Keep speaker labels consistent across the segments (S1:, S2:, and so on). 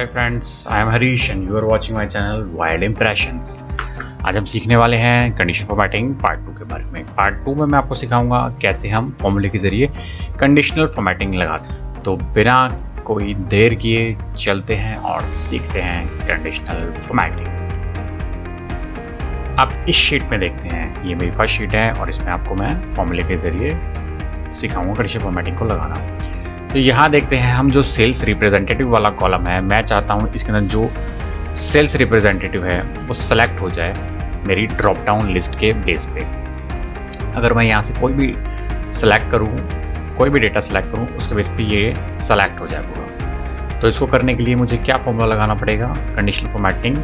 S1: Hi friends, I am Harish and you are watching my channel Wild Impressions। आज हम सीखने वाले हैं कंडीशन फॉर्मेटिंग पार्ट 2 के बारे में। पार्ट 2 में मैं आपको सिखाऊंगा कैसे हम फॉर्मूले के ज़रिए कंडीशनल फॉर्मेटिंग लगाते हैं। तो बिना कोई देर किए चलते हैं और सीखते हैं कंडीशनल फॉर्मेटिंग। आप इस शीट में देखते हैं, ये मेरी फर्स्ट शीट है और इसमें आपको मैं फॉर्मूले के ज़रिए सिखाऊंगा कंडीशनल फॉर्मेटिंग को लगाना। तो यहाँ देखते हैं हम जो सेल्स रिप्रेजेंटेटिव वाला कॉलम है, मैं चाहता हूँ इसके अंदर जो सेल्स रिप्रेजेंटेटिव है वो सेलेक्ट हो जाए मेरी ड्रॉप डाउन लिस्ट के बेस पे। अगर मैं यहाँ से कोई भी सेलेक्ट करूँ, कोई भी डेटा सेलेक्ट करूँ, उसके बेस पे ये सेलेक्ट हो जाए पूरा। तो इसको करने के लिए मुझे क्या फॉर्मूला लगाना पड़ेगा? कंडीशनल फॉर्मेटिंग,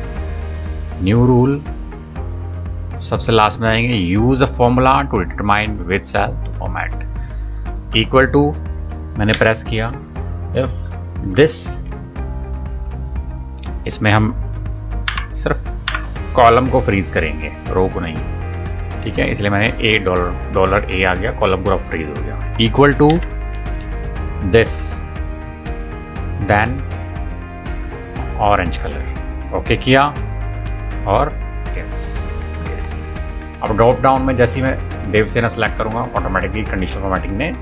S1: न्यू रूल, सबसे लास्ट में आएंगे use the formula to determine which cell to format, equal to मैंने प्रेस किया इफ दिस, इसमें हम सिर्फ कॉलम को फ्रीज करेंगे, रो को नहीं, ठीक है। इसलिए मैंने ए डॉलर ए आ गया, कॉलम पूरा फ्रीज हो गया, equal to this, then orange colour, okay किया और यस। अब ड्रॉप डाउन में जैसे ही मैं देवसेना सेलेक्ट करूंगा, ऑटोमेटिकली कंडीशनल फॉर्मेटिंग ने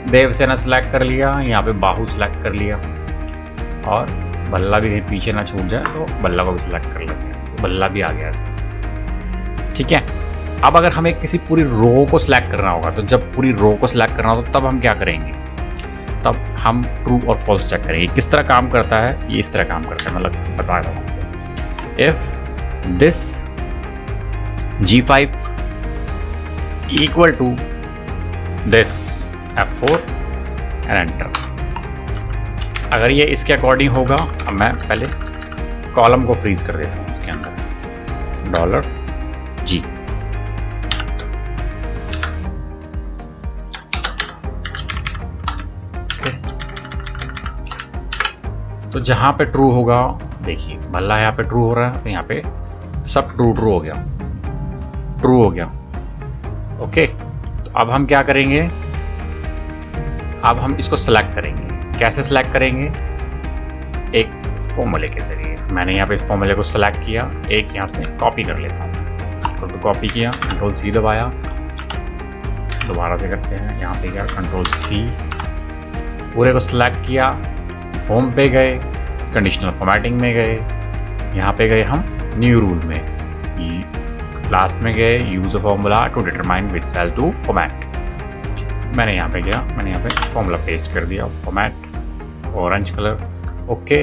S1: देवसेना सेलेक्ट कर लिया, यहाँ पे बाहु सेलेक्ट कर लिया और बल्ला भी कहीं पीछे ना छूट जाए तो बल्ला को भी सिलेक्ट कर लेते हैं, तो बल्ला भी आ गया इसमें, ठीक है। अब अगर हमें किसी पूरी रो को सिलेक्ट करना होगा, तो जब पूरी रो को सिलेक्ट करना हो तो तब हम क्या करेंगे? तब हम ट्रू और फॉल्स चेक करेंगे। किस तरह काम करता है? ये इस तरह काम करता है, मतलब बता रहा हूँ। If this G5 equal to this F4 and enter. अगर ये इसके अकॉर्डिंग होगा, अब मैं पहले कॉलम को फ्रीज कर देता हूँ इसके अंदर, $G। तो जहां पे ट्रू होगा, देखिए भल्ला यहाँ पे ट्रू हो रहा है, तो यहाँ पे सब ट्रू हो गया, ट्रू हो गया, ओके। तो अब हम क्या करेंगे? अब हम इसको सेलेक्ट करेंगे। कैसे सेलेक्ट करेंगे? एक फॉर्मूले के जरिए। मैंने यहाँ पे इस फॉर्मूले को सेलेक्ट किया, एक यहाँ से कॉपी कर लेता हूँ, तो कॉपी किया, कंट्रोल C दबाया, दोबारा से करते हैं, यहाँ पे गया कंट्रोल C, पूरे को सेलेक्ट किया, होम पे गए, कंडीशनल फॉर्मेटिंग में गए, यहाँ पे गए हम न्यू रूल में, लास्ट में गए use a formula to determine which cell to format. मैंने यहाँ पे गया, मैंने यहाँ पे फॉर्मूला पेस्ट कर दिया, format orange colour, okay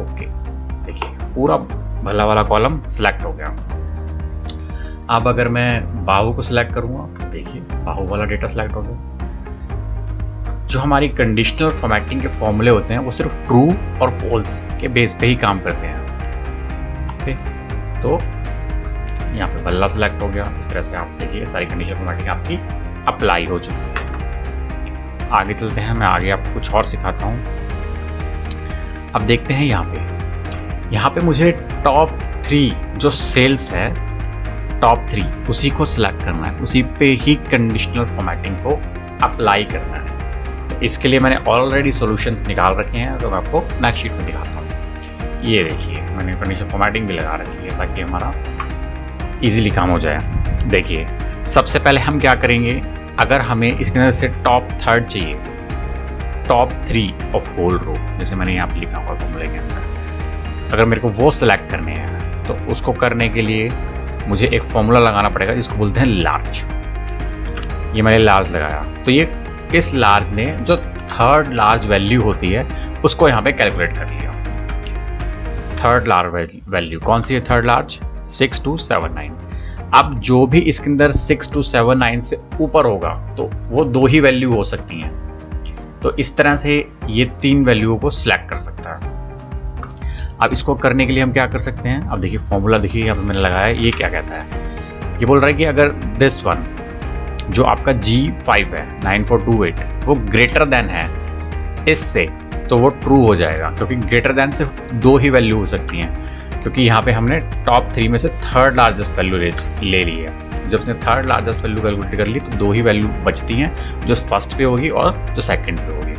S1: okay. देखिए पूरा भला वाला कॉलम सिलेक्ट हो गया। अब अगर मैं बाहु को सिलेक्ट करूँगा, देखिए बाहु वाला डेटा सिलेक्ट हो गया। जो हमारी कंडीशनल फॉर्मेटिंग के फॉर्मूले होते हैं वो सिर्फ ट्रू और फॉल्स के बेस पे ही काम करते हैं, ओके। तो यहाँ पे बल्ला सेलेक्ट हो गया। इस तरह से आप देखिए सारी कंडीशनल फॉर्मेटिंग आपकी अप्लाई हो चुकी है। आगे चलते हैं, मैं आगे आपको कुछ और सिखाता हूँ। अब देखते हैं यहाँ पे मुझे टॉप 3 जो सेल्स है, टॉप 3 उसी को सिलेक्ट करना है, उसी पे ही कंडीशनल फॉर्मेटिंग को अप्लाई करना है। तो इसके लिए मैंने ऑलरेडी सॉल्यूशंस निकाल रखे हैं, तो मैं आपको नेक्स्ट शीट में दिखाता हूँ। ये देखिए मैंने कंडीशनल फॉर्मेटिंग भी लगा रखी है ताकि हमारा इजीली काम हो जाए। देखिए सबसे पहले हम क्या करेंगे, अगर हमें इसके अंदर से टॉप 3 चाहिए, टॉप 3 ऑफ होल रो, जैसे मैंने यहाँ पे लिखा हुआ फॉर्मूले के अंदर, अगर मेरे को वो सिलेक्ट करने हैं तो उसको करने के लिए मुझे एक फॉर्मूला लगाना पड़ेगा जिसको बोलते हैं लार्ज। ये मैंने लार्ज लगाया, तो ये इस लार्ज ने जो थर्ड लार्ज वैल्यू होती है उसको यहाँ पे कैलकुलेट कर लिया। थर्ड लार्ज वैल्यू कौन सी है? Third large 6279। अब जो भी इसके अंदर 6279 से ऊपर होगा तो वो 2 ही वैल्यू हो सकती हैं। तो इस तरह से ये 3 वैल्यूओं को सिलेक्ट कर सकता है। अब इसको करने के लिए हम क्या कर सकते हैं? अब देखिए फॉर्मूला देखिए यहाँ पे मैंने लगाया, ये क्या कहता है? ये बोल रहा है कि अगर दिस वन जो आपका G5 है 9428 वो ग्रेटर देन है इससे, तो वो ट्रू हो जाएगा, क्योंकि ग्रेटर देन से 2 ही वैल्यू हो सकती हैं, क्योंकि यहाँ पे हमने टॉप 3 में से थर्ड लार्जेस्ट वैल्यू ले ली है। जब उसने थर्ड लार्जेस्ट वैल्यू कैलकुलेट कर ली तो 2 ही वैल्यू बचती हैं, जो फर्स्ट पे होगी और जो सेकंड पे होगी।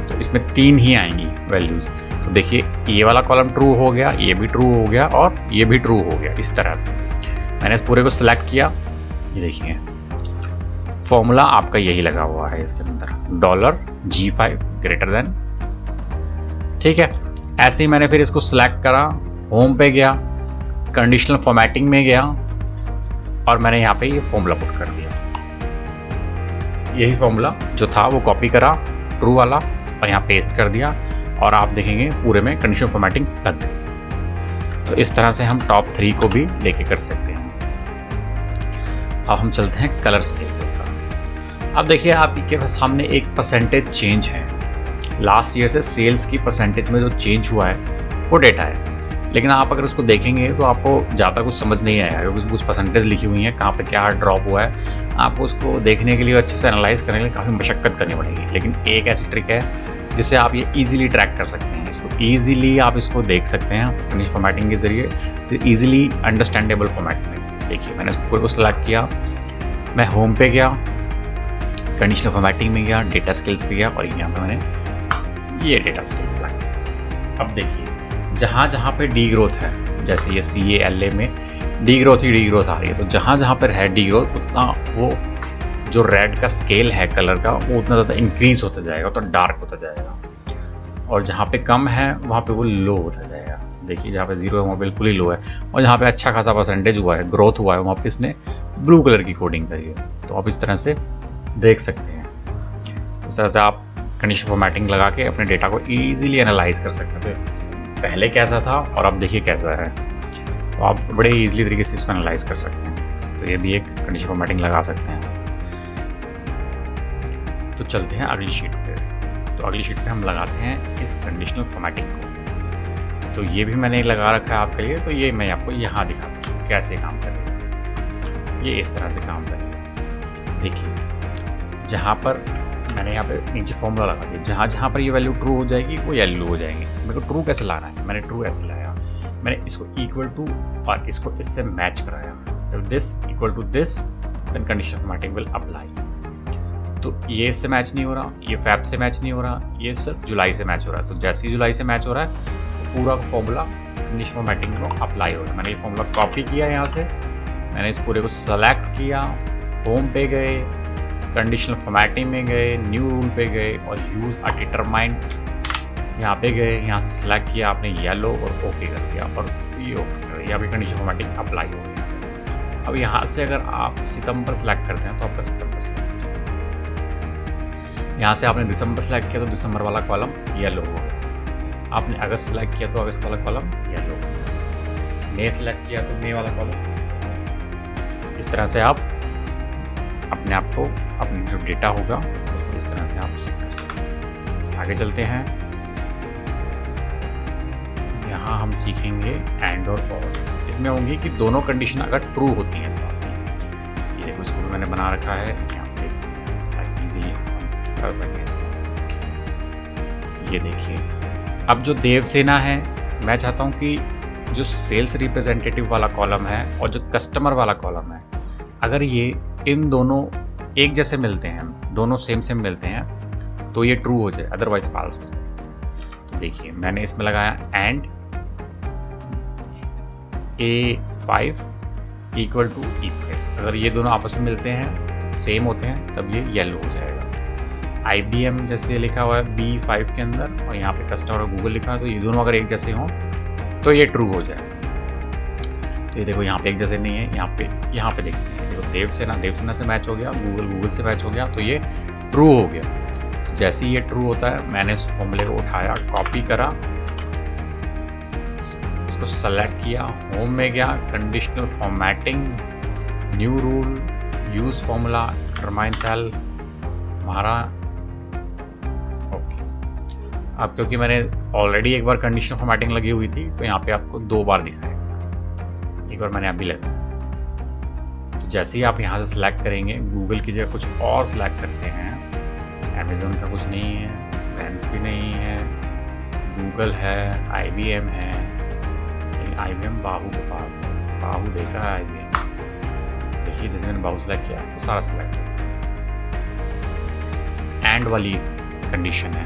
S1: तो इसमें 3 ही आएंगी वैल्यूज, तो देखिए ये वाला कॉलम ट्रू हो गया, ये भी ट्रू हो गया और ये भी ट्रू हो गया। इस तरह से मैंने इस पूरे को सिलेक्ट किया। ये देखिए फॉर्मूला आपका यही लगा हुआ है इसके अंदर, $G5 ग्रेटर देन। ठीक है, ऐसे ही मैंने फिर इसको सिलेक्ट करा, होम पे गया, कंडीशनल फॉर्मेटिंग में गया और मैंने यहाँ पे ये फॉर्मूला पुट कर दिया। यही फॉर्मूला जो था वो कॉपी करा ट्रू वाला और यहाँ पेस्ट कर दिया और आप देखेंगे पूरे में कंडीशनल फॉर्मेटिंग लग गई। तो इस तरह से हम टॉप 3 को भी लेके कर सकते हैं। अब हम चलते हैं कलर स्केल के ऊपर। अब देखिए आपके सामने एक परसेंटेज चेंज है, लास्ट ईयर से सेल्स की परसेंटेज में जो चेंज हुआ है वो डेटा है, लेकिन आप अगर उसको देखेंगे तो आपको ज़्यादा कुछ समझ नहीं आएगा क्योंकि कुछ परसेंटेज लिखी हुई है, कहाँ पे क्या ड्रॉप हुआ है। आपको उसको देखने के लिए, अच्छे से एनालाइज करने के लिए काफ़ी मशक्कत करनी पड़ेगी, लेकिन एक ऐसी ट्रिक है जिससे आप ये इजीली ट्रैक कर सकते हैं। इसको इजीली आप इसको देख सकते हैं कंडीशनल फॉर्मेटिंग के जरिए, तो इजीली अंडरस्टैंडेबल फॉर्मेट में। देखिए मैंने इसको को सिलेक्ट किया, मैं होम पे गया, कंडीशनल फॉर्मेटिंग में गया, डेटा स्किल्स पे गया और यहाँ पे मैंने ये डेटा स्किल्स लगा। अब देखिए जहाँ जहाँ पे डी ग्रोथ है, जैसे ये CALA में डी ग्रोथ ही डी ग्रोथ आ रही है, तो जहाँ जहाँ पर है डी ग्रोथ उतना वो जो रेड का स्केल है कलर का वो उतना ज़्यादा इंक्रीज होता जाएगा, तो डार्क होता जाएगा। और जहाँ पे कम है वहाँ पे वो लो होता जाएगा। देखिए जहाँ पे 0 है वहाँ बिल्कुल ही लो है, और जहाँ पे अच्छा खासा परसेंटेज हुआ है, ग्रोथ हुआ है, वहाँ पे इसने ब्लू कलर की कोडिंग करी है। तो आप इस तरह से देख सकते हैं। इस तरह से आप कंडीशनल फॉर्मेटिंग लगा के अपने डेटा को ईजिली एनालाइज कर सकते हैं। पहले कैसा था और अब देखिए कैसा है, तो आप बड़े ईजिली तरीके से इसको एनालाइज कर सकते हैं। तो ये भी एक कंडीशनल फॉर्मेटिंग लगा सकते हैं। तो चलते हैं अगली शीट पे। तो अगली शीट पे हम लगाते हैं इस कंडीशनल फॉर्मेटिंग को। तो ये भी मैंने लगा रखा है आपके लिए, तो ये मैं आपको यहाँ दिखाता हूँ कैसे काम करेगा। ये इस तरह से काम करेगा। देखिए जहाँ पर मैंने यहाँ पे नीचे फॉर्मूला लगा दिया, जहाँ जहाँ पर ये वैल्यू ट्रू हो जाएगी वो येलो हो जाएंगे। मेरे को ट्रू कैसे लाना है, मैंने ट्रू ऐसे लाया, मैंने इसको इक्वल टू और इसको इससे मैच कराया। If this equal to this then conditional formatting will apply. तो ये इससे मैच नहीं हो रहा, ये फैब से मैच नहीं हो रहा, ये सिर्फ जुलाई से मैच हो रहा है। तो जैसे ही जुलाई से मैच हो रहा है तो पूरा फॉर्मूला कंडीशनल फॉर्मेटिंग को अप्लाई हो रहा है। मैंने ये फॉर्मूला कॉपी किया यहाँ से, मैंने इस पूरे को सेलेक्ट किया, होम पे गए, कंडीशनल फॉर्मेटिंग में गए, न्यू रूल पे गए और यूज़ अ डिटरमाइन यहाँ पे गए, यहाँ से सिलेक्ट किया आपने येलो और ओके कर दिया और ये ओके कर दिया। अभी कंडीशनल फॉर्मेटिंग अप्लाई हो गई। अब यहाँ से अगर आप सितंबर सेलेक्ट करते हैं तो आपका सितंबर सेलेक्ट, यहाँ से आपने दिसंबर सेलेक्ट किया तो दिसंबर वाला कॉलम येलो हो गया, आपने अगस्त सेलेक्ट किया तो अगस्त वाला कॉलम येलो, मई सेलेक्ट किया तो मई वाला कॉलम। इस तरह से आप अपने आप को, अपने जो डेटा होगा उसको इस तरह से आप सेट कर सकते हैं। आगे चलते हैं, यहाँ हम सीखेंगे एंड और इसमें होंगी कि दोनों कंडीशन अगर ट्रू होती हैं तो आप ये देखो इसको भी मैंने बना रखा है यहाँ पे ताकि इजीली कर सकें इसको। ये देखिए अब जो देवसेना है, मैं चाहता हूँ कि जो सेल्स रिप्रेजेंटेटिव वाला कॉलम है और जो कस्टमर वाला कॉलम है, अगर ये इन दोनों एक जैसे मिलते हैं, दोनों सेम मिलते हैं तो ये ट्रू हो जाए, अदरवाइज फॉल्स हो जाए। तो देखिए मैंने इसमें लगाया and A5 equal to E5। अगर ये दोनों आपस में मिलते हैं, सेम होते हैं, तब ये येलो हो जाएगा। IBM जैसे लिखा हुआ है B5 के अंदर और यहाँ पे कस्टमर और गूगल लिखा है, तो ये दोनों अगर एक जैसे हों तो ये ट्रू हो जाए। तो ये देखो यहाँ पे एक जैसे नहीं है, यहाँ पे देखते हैं, देखो देवसेना से मैच हो गया, गूगल से मैच हो गया, तो ये ट्रू हो गया। तो जैसे ही ये ट्रू होता है मैंने इस फॉर्मूले को उठाया, कॉपी करा, इसको सेलेक्ट किया, होम में गया, conditional formatting, new rule, use formula, determine cell मारा, ओके। अब क्योंकि मैंने ऑलरेडी एक बार कंडीशनल फॉर्मेटिंग लगी हुई थी तो यहाँ पे आपको 2 बार दिखाएगा, एक बार मैंने अभी लगा। तो जैसे ही आप यहाँ से सिलेक्ट करेंगे, गूगल की जगह कुछ और सिलेक्ट करते हैं, अमेजोन का कुछ नहीं है, वेंस भी नहीं है, गूगल है, IBM है, IBM बाहू के पास है, बाहू देखा है IBM। देखिए जैसे मैंने बाहू सेलेक्ट किया तो सारा सेलेक्ट एंड वाली कंडीशन है।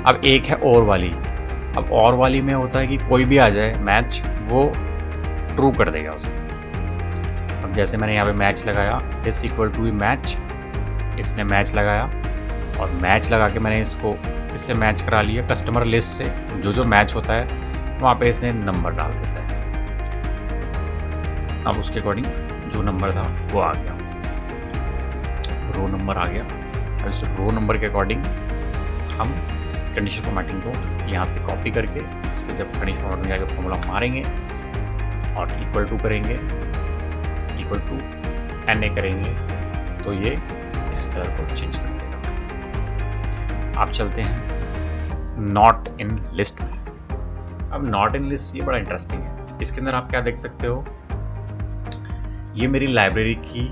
S1: अब एक है और वाली, अब और वाली में होता है कि कोई भी आ जाए मैच, वो ट्रू कर देगा उसे। अब जैसे मैंने यहाँ पे मैच लगाया, दिस इक्वल टू मैच, इसने मैच लगाया और मैच लगा के मैंने इसको इससे मैच करा लिया कस्टमर लिस्ट से। जो जो मैच होता है वहाँ पे इसने नंबर डाल देता है। अब उसके अकॉर्डिंग जो नंबर था वो आ गया, रो नंबर आ गया। अब इस रो नंबर के अकॉर्डिंग हम कंडीशन फॉर्मेटिंग को यहाँ से कॉपी करके इस पर जब कंडीशन फॉर्मेटिंग जाकर फॉर्मूला मारेंगे और इक्वल टू करेंगे, इक्वल टू NA करेंगे, तो ये इस कलर को चेंज कर देगा। आप चलते हैं नॉट इन लिस्ट में। अब नॉट इन लिस्ट ये बड़ा इंटरेस्टिंग है। इसके अंदर आप क्या देख सकते हो, ये मेरी लाइब्रेरी की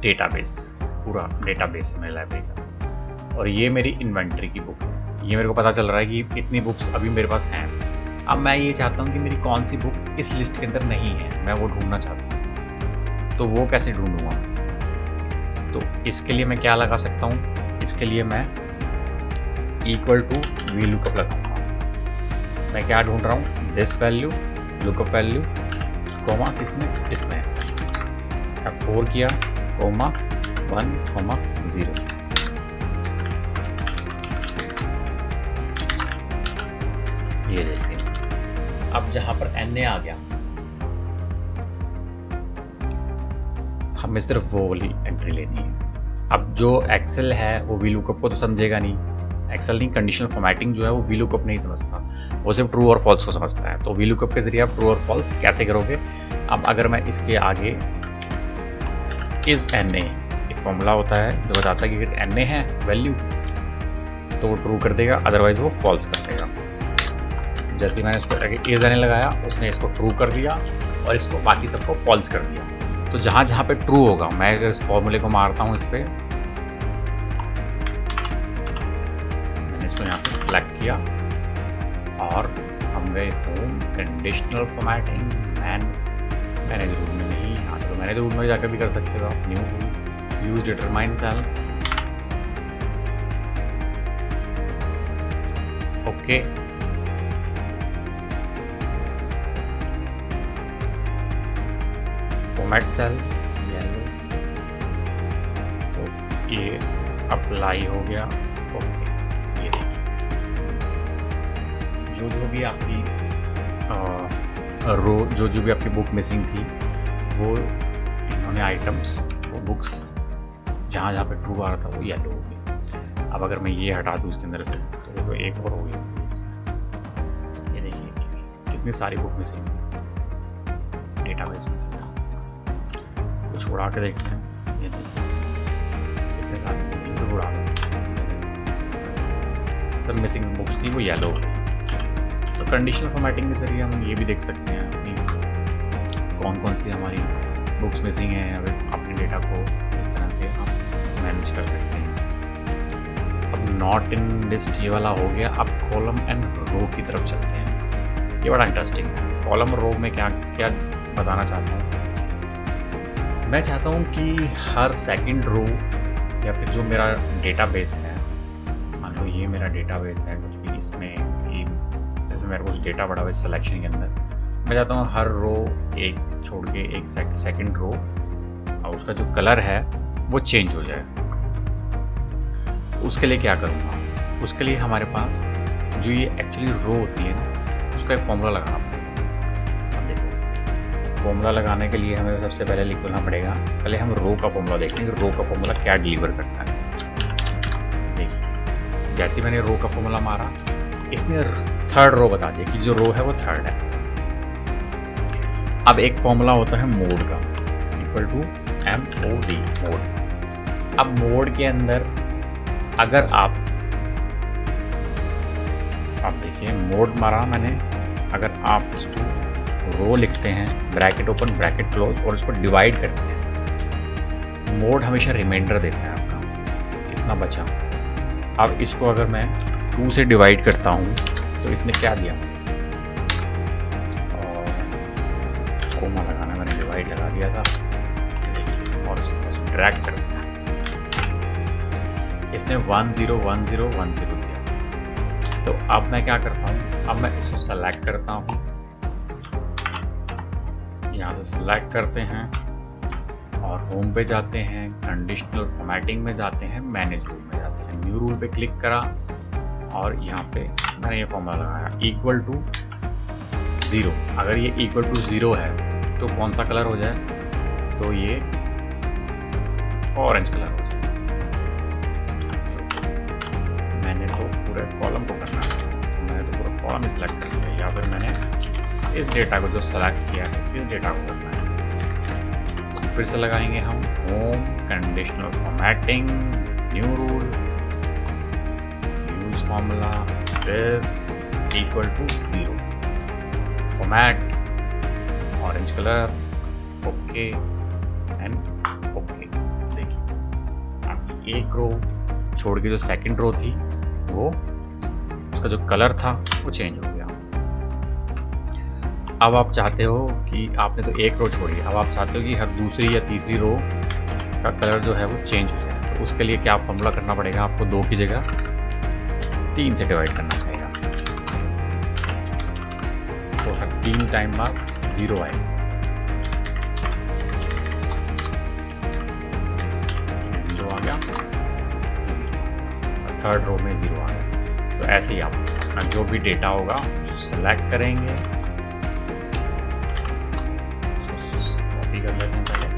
S1: डेटाबेस, पूरा डेटाबेस है मेरी लाइब्रेरी का, और ये मेरी इन्वेंटरी की बुक है। ये मेरे को पता चल रहा है कि इतनी बुक्स अभी मेरे पास हैं। अब मैं ये चाहता हूँ कि मेरी कौन सी बुक इस लिस्ट के अंदर नहीं है, मैं वो ढूंढना चाहता हूँ। तो वो कैसे ढूंढूंगा? तो इसके लिए मैं क्या लगा सकता हूँ, इसके लिए मैं इक्वल टू VLOOKUP लगाऊंगा। मैं क्या ढूंढ रहा हूँ, this value, lookup value, comma किसमें, इसमें F4 किया, कोमा 1, 0। ये देखिए, अब जहां पर NA आ गया, हमें सिर्फ वो वाली एंट्री लेनी है। अब जो एक्सेल है वो VLOOKUP को तो समझेगा नहीं, एक्सेल नहीं, कंडीशनल फॉर्मेटिंग जो है वो VLOOKUP नहीं समझता, वो सिर्फ ट्रू और फॉल्स को समझता है। तो VLOOKUP के जरिए आप ट्रू और फॉल्स कैसे करोगे? अब अगर मैं इसके आगे इज NA, एक फॉर्मूला होता है जो बताता है कि अगर NA है वैल्यू तो वो ट्रू कर देगा, अदरवाइज वो फॉल्स कर देगा। जैसे मैंने इसको इज NA लगाया, उसने इसको ट्रू कर दिया और इसको बाकी सबको फॉल्स कर दिया। तो जहाँ जहाँ पे ट्रू होगा, मैं अगर इस फॉर्मूले को मारता हूँ इस पर, मैंने इसको यहाँ से सिलेक्ट किया और हम गए home, conditional formatting, manage rule में नहीं, हाँ तो मैनेज रूल में जाकर भी कर सकते हो आप। New rule, use determine cells, okay. Format cell yellow, तो ये अप्लाई हो गया, ओके। ये देखिए, जो भी आपकी रो, जो भी आपकी बुक मिसिंग थी, वो इन्होंने आइटम्स, वो बुक्स जहाँ जहाँ पे ट्रू आ रहा था वो येलो हो गई। अब अगर मैं ये हटा दूँ इसके अंदर से, तो देखो एक और हो गई। ये देखिए कितनी सारी बुक मिसिंग है डेटाबेस में से। कुछ उड़ा के देखते हैं, ये देखिए कितने सारी बुक उड़ा गए, सब मिसिंग बुक्स थी वो येलो हो गई। तो कंडीशनल फॉर्मेटिंग के जरिए हम ये भी देख सकते हैं अपनी कौन कौन सी हमारी बुक्स मिसिंग है, या फिर अपने डेटा को इस तरह से हम मैनेज कर सकते हैं। अब नॉट इन लिस्ट ये वाला हो गया। अब कॉलम एंड रो की तरफ चलते हैं। ये बड़ा इंटरेस्टिंग है। कॉलम रो में क्या क्या बताना चाहता हूँ, मैं चाहता हूँ कि हर सेकंड रो या फिर जो मेरा डेटाबेस है, मान लो ये मेरा डेटाबेस है, कुछ भी इसमें मेरे को डेटा पड़ा हुआ इस सिलेक्शन के अंदर, मैं चाहता हूँ हर रो एक छोड़ के एक सेकंड रो और उसका जो कलर है वो चेंज हो जाए। उसके लिए क्या करूँगा, उसके लिए हमारे पास जो ये एक्चुअली रो होती है ना, उसका एक फॉर्मूला लगाना पड़ेगा। अब देखो, फॉर्मूला लगाने के लिए हमें सबसे पहले लिखना पड़ेगा, पहले हम रो का फॉर्मूला देखेंगे, रो का फॉर्मूला क्या डिलीवर करता है। देखिए, जैसे मैंने रो का फॉर्मूला मारा, इसने थर्ड रो बता दिया कि जो रो है वो थर्ड है। अब एक फॉर्मूला होता है मोड का, इक्वल टू MOD, मोड। अब मोड के अंदर अगर आप देखिए मोड मारा मैंने, अगर आप इसको रो लिखते हैं, ब्रैकेट ओपन ब्रैकेट क्लोज, और इसको डिवाइड करते हैं, मोड हमेशा रिमाइंडर देता है आपका कितना बचा। अब इसको अगर मैं 2 से डिवाइड करता हूँ तो इसने क्या दिया, और कोमा लगाना मैंने डिवाइड लगा दिया था, और इसको ड्रैग कर दिया, इसने 1 0 1 0 1 0 दिया। तो अब मैं क्या करता हूँ, अब मैं इसको सेलेक्ट करता हूँ, यहाँ से सेलेक्ट करते हैं और होम पे जाते हैं, कंडीशनल फॉर्मेटिंग में जाते हैं, मैनेज रूल में जाते हैं, न्यू रूल पे क्लिक करा और यहाँ पे मैंने ये फॉर्मूला लगाया इक्वल टू 0। अगर ये इक्वल टू 0 है तो कौन सा कलर हो जाए, तो ये ऑरेंज कलर हो जाए। मैंने तो पूरे कॉलम को करना है, तो मैंने तो पूरा कॉलम ही सिलेक्ट कर लिया, या फिर मैंने इस डेटा को जो सेलेक्ट किया है इस डेटा को करना है। तो फिर से लगाएंगे हम home, conditional formatting, new rule, use formula, this equal to 0, format orange colour, okay and okay. देखिए आपकी एक रो छोड़ के जो सेकंड रो थी वो उसका जो कलर था वो चेंज हो गया। अब आप चाहते हो कि आपने तो एक रो छोड़ी, अब आप चाहते हो कि हर दूसरी या तीसरी रो का कलर जो है वो चेंज हो जाए, तो उसके लिए क्या फॉर्मूला करना पड़ेगा आपको, 2 की जगह 3 से डिवाइड करना पड़ेगा। तो हर 3 टाइम बाद 0 आएगा, 0 आ गया, थर्ड रो में 0 आ गया। तो ऐसे ही आप अपना जो भी डेटा होगा सेलेक्ट करेंगे, कॉपी कर लेते हैं पहले,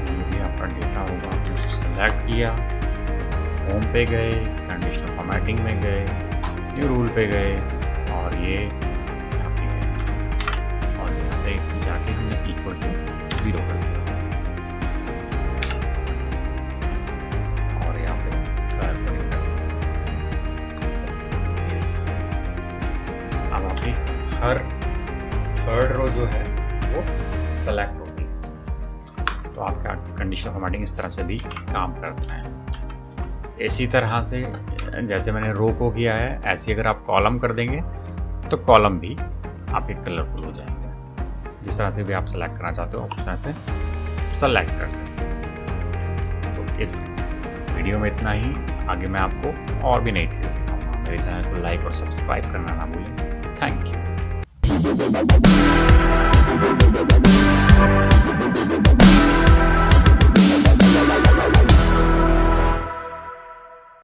S1: जो भी आपका डेटा होगा आपने सेलेक्ट किया, होम पे गए, कंडीशनल फॉर्मेटिंग में गए, न्यू रूल पे गए और ये यहाँ पे गए और यहाँ पे जाके हमने इक्वल टू 0 कर दिया और यहाँ पे कलर करेंगे। अब आपकी हर थर्ड रो जो है वो सेलेक्ट होगी। तो आपका कंडीशनल फॉर्मेटिंग इस तरह से भी काम करता है। इसी तरह से जैसे मैंने रो को किया है, ऐसे अगर आप कॉलम कर देंगे तो कॉलम भी आपके कलरफुल हो जाएंगे। जिस तरह से भी आप सेलेक्ट करना चाहते हो उस तरह से सेलेक्ट कर सकते हैं। तो इस वीडियो में इतना ही, आगे मैं आपको और भी नई चीज़ें सिखाऊंगा। मेरे चैनल को लाइक और सब्सक्राइब करना ना भूलें। Thank you.